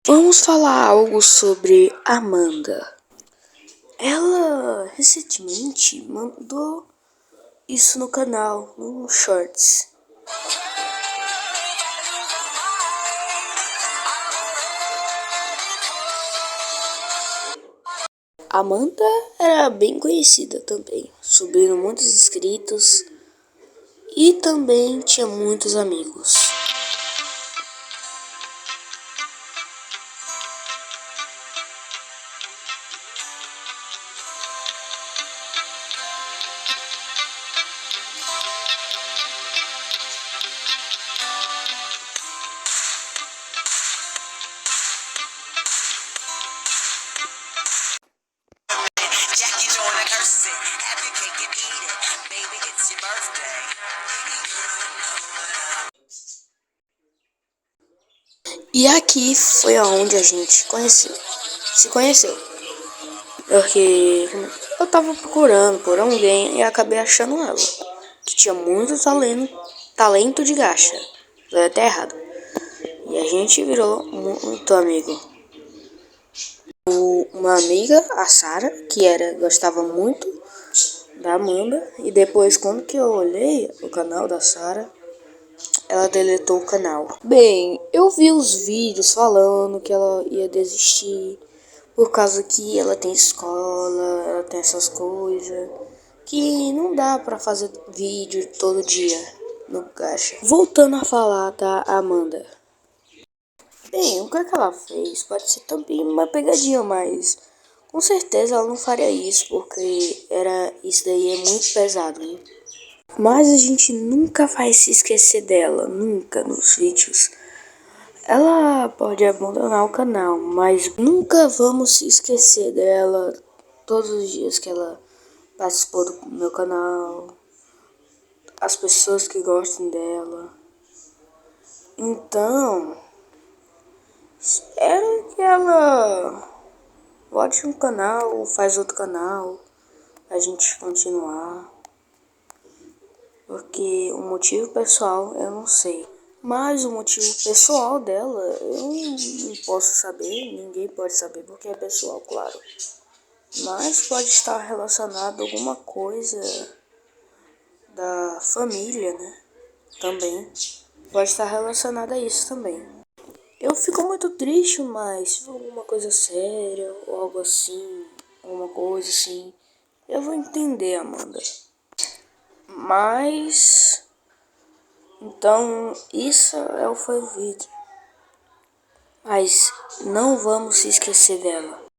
Vamos falar algo sobre Amanda. Ela recentemente mandou isso no canal, no Shorts. Amanda era bem conhecida também, subindo muitos inscritos e também tinha muitos amigos. E aqui foi aonde a gente se conheceu. Porque eu tava procurando por alguém e acabei achando ela. Que tinha muito talento de gacha. Foi até errado. E a gente virou muito amigo. Uma amiga, a Sara, gostava muito da Amanda. E depois, quando que eu olhei o canal da Sara, ela deletou o canal. Bem, eu vi os vídeos falando que ela ia desistir por causa que ela tem escola, ela tem essas coisas, que não dá pra fazer vídeo todo dia no gacha. Voltando a falar da Amanda. Bem, o que é que ela fez? Pode ser também uma pegadinha, mas com certeza ela não faria isso, porque isso daí é muito pesado, né? Mas a gente nunca vai se esquecer dela, nunca nos vídeos. Ela pode abandonar o canal, mas nunca vamos se esquecer dela todos os dias que ela participou do meu canal, as pessoas que gostam dela. Então, espero que ela volte um canal, faz outro canal, a gente continuar. Porque o motivo pessoal eu não sei. Mas o motivo pessoal dela eu não posso saber, ninguém pode saber porque é pessoal, claro. Mas pode estar relacionado a alguma coisa da família, né? Também. Pode estar relacionado a isso também. Eu fico muito triste, mas se for alguma coisa séria ou algo assim, alguma coisa assim, eu vou entender, Amanda. Mas então isso foi o vídeo. Mas não vamos se esquecer dela.